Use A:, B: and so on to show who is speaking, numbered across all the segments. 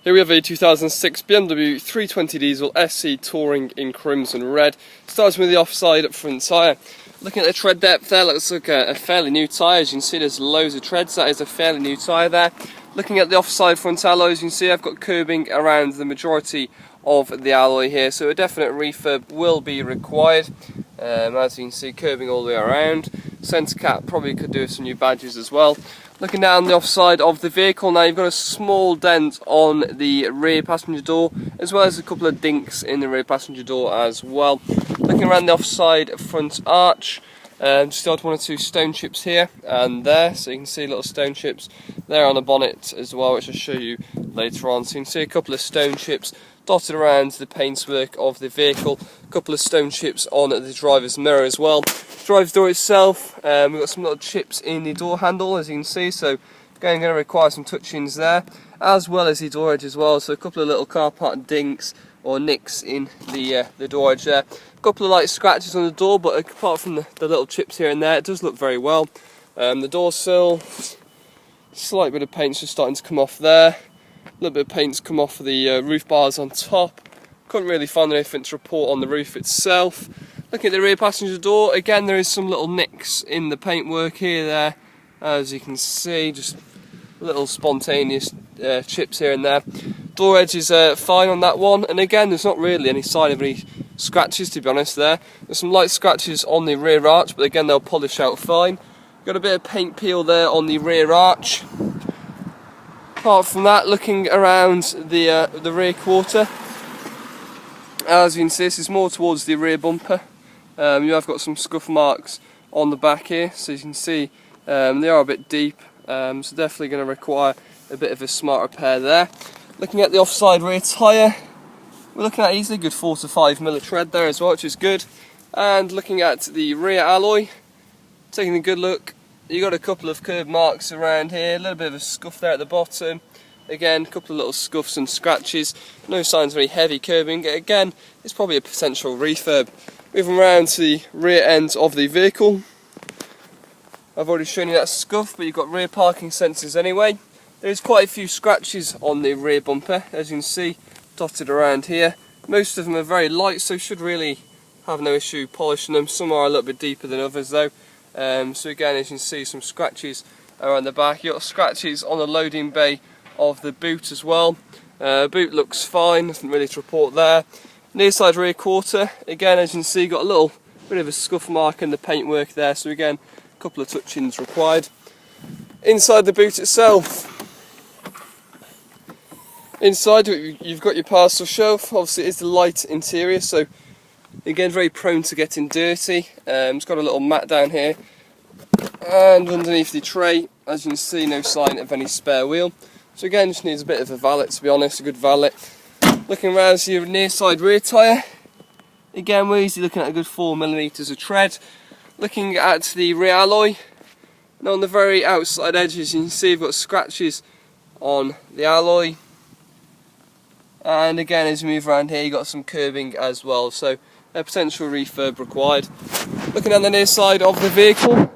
A: Here we have a 2006 BMW 320 diesel SE Touring in crimson red. Starting with the offside front tyre. Looking at the tread depth there, looks like a fairly new tyre. As you can see, there's loads of treads. That is a fairly new tyre there. Looking at the offside front alloys, you can see I've got curbing around the majority of the alloy here, so a definite refurb will be required. As you can see, curbing all the way around. Centre cap probably could do with some new badges as well. Looking down the offside of the vehicle now, you've got a small dent on the rear passenger door, as well as a couple of dinks in the rear passenger door as well. Looking around the offside front arch, just got one or two stone chips here and there, so you can see little stone chips there on the bonnet as well, which I'll show you later on. So you can see a couple of stone chips dotted around the paintwork of the vehicle, a couple of stone chips on the driver's mirror as well. Driver's door itself, we've got some little chips in the door handle, as you can see, so going to require some touch-ins there, as well as the door edge as well. So a couple of little car part dinks or nicks in the door edge there. A couple of light scratches on the door, but apart from the little chips here and there, it does look very well. The door sill, slight bit of paint's just starting to come off there. A little bit of paint's come off the roof bars on top. Couldn't really find anything to report on the roof itself. Looking at the rear passenger door, again there is some little nicks in the paintwork here there. As you can see, just little spontaneous chips here and there. Door edge is fine on that one, and again there's not really any sign of any scratches, to be honest there. There's some light scratches on the rear arch, but again they'll polish out fine. Got a bit of paint peel there on the rear arch. Apart from that, looking around the rear quarter, as you can see, this is more towards the rear bumper. You have got some scuff marks on the back here, so you can see they are a bit deep, so definitely going to require a bit of a smart repair there. Looking at the offside rear tyre, we're looking at easily a good 4 to 5 mm tread there as well, which is good. And looking at the rear alloy, taking a good look, you got a couple of curb marks around here, a little bit of a scuff there at the bottom. Again, a couple of little scuffs and scratches, no signs of any heavy curbing. Again, it's probably a potential refurb. Moving around to the rear end of the vehicle, I've already shown you that scuff, but you've got rear parking sensors anyway. There's quite a few scratches on the rear bumper, as you can see, dotted around here. Most of them are very light, so should really have no issue polishing them. Some are a little bit deeper than others though. So again, as you can see, some scratches around the back. You've got scratches on the loading bay of the boot as well. Boot looks fine, nothing really to report there. Near side rear quarter, again as you can see, you've got a little bit of a scuff mark in the paintwork there, so again, a couple of touch-ins required. Inside the boot itself, inside you've got your parcel shelf. Obviously it is the light interior, so again very prone to getting dirty. It's got a little mat down here, and underneath the tray, as you can see, no sign of any spare wheel. So again, just needs a bit of a valet, to be honest, a good valet. Looking around to your near side rear tyre, again we're easily looking at a good 4 mm of tread. Looking at the rear alloy, and on the very outside edges you can see you've got scratches on the alloy. And again, as you move around here, you've got some curbing as well, so a potential refurb required. Looking on the near side of the vehicle,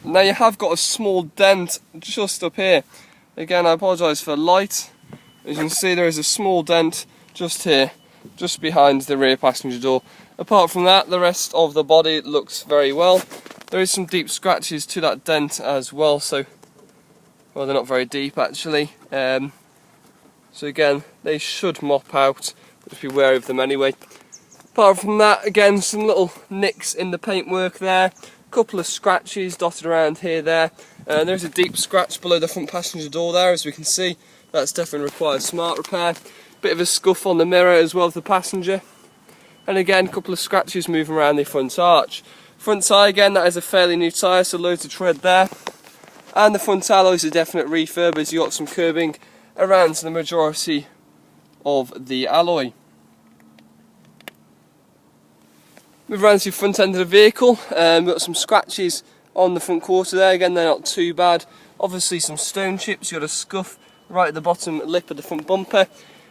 A: now you have got a small dent just up here. Again, I apologise for the light. As you can see, there is a small dent just here, just behind the rear passenger door. Apart from that, the rest of the body looks very well. There is some deep scratches to that dent as well, so, well, they're not very deep actually. So again, they should mop out, but just be wary of them anyway. Apart from that, again, some little nicks in the paintwork there. Couple of scratches dotted around here there. There's a deep scratch below the front passenger door there, as we can see. That's definitely required smart repair. Bit of a scuff on the mirror as well as the passenger. And again, a couple of scratches moving around the front arch. Front tyre, again, that is a fairly new tyre, so loads of tread there. And the front alloy is a definite refurb, as you got some curbing around the majority of the alloy. Move around to the front end of the vehicle, we've got some scratches on the front quarter there. Again, they're not too bad. Obviously some stone chips, you've got a scuff right at the bottom lip of the front bumper.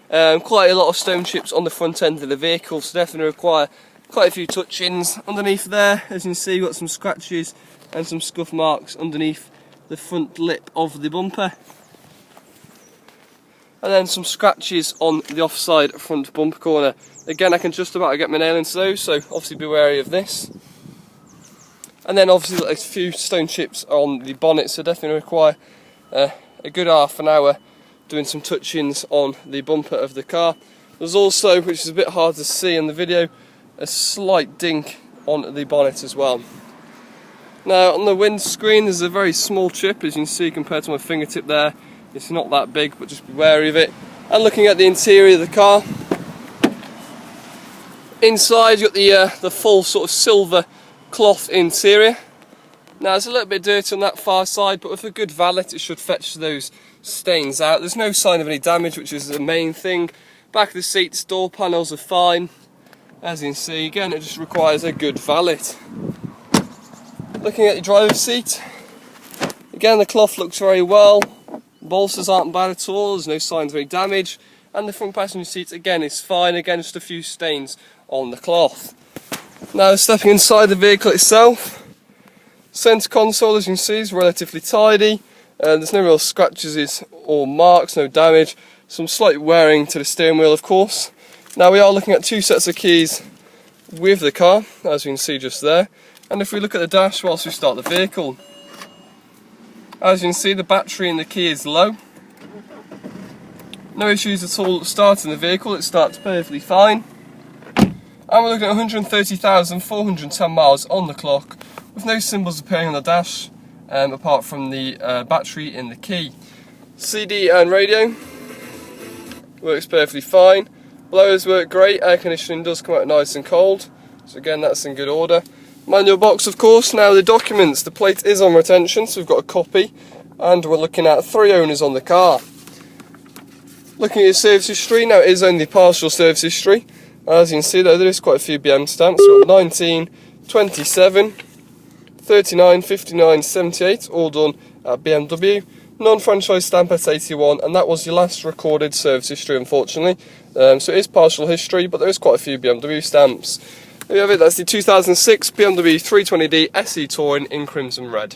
A: Quite a lot of stone chips on the front end of the vehicle, so definitely require quite a few touch-ins. Underneath there, as you can see, you've got some scratches and some scuff marks underneath the front lip of the bumper. and then some scratches on the offside front bumper corner. Again, I can just about get my nail into those, so obviously be wary of this. And then obviously a few stone chips on the bonnet, so definitely require a good half an hour doing some touch-ins on the bumper of the car. There's also, which is a bit hard to see in the video, a slight dink on the bonnet as well. Now on the windscreen there's a very small chip, as you can see compared to my fingertip there. It's not that big, but just be wary of it. And looking at the interior of the car, inside you've got the full sort of silver cloth interior. Now it's a little bit dirty on that far side, but with a good valet it should fetch those stains out. There's no sign of any damage, which is the main thing. Back of the seats, door panels are fine. As you can see, again it just requires a good valet. Looking at the driver's seat, again the cloth looks very well. Bolsters aren't bad at all, there's no signs of any damage. And the front passenger seat again is fine, again just a few stains on the cloth. Now stepping inside the vehicle itself, centre console as you can see is relatively tidy. There's no real scratches or marks, no damage. Some slight wearing to the steering wheel of course. Now we are looking at two sets of keys with the car, as you can see just there. And if we look at the dash whilst we start the vehicle, as you can see the battery in the key is low. No issues at all starting the vehicle, it starts perfectly fine. And we're looking at 130,410 miles on the clock, with no symbols appearing on the dash, apart from the battery in the key. CD and radio works perfectly fine. Blowers work great, air conditioning does come out nice and cold, so again that's in good order. Manual box of course. Now the documents, the plate is on retention, so we've got a copy, and we're looking at 3 owners on the car. Looking at your service history, now it is only partial service history. As you can see though, there is quite a few BM stamps. We've got 19, 27, 39, 59, 78, all done at BMW. Non-franchise stamp at 81, and that was your last recorded service history unfortunately. So it is partial history, but there is quite a few BMW stamps. There you have it, that's the 2006 BMW 320d SE Touring in crimson red.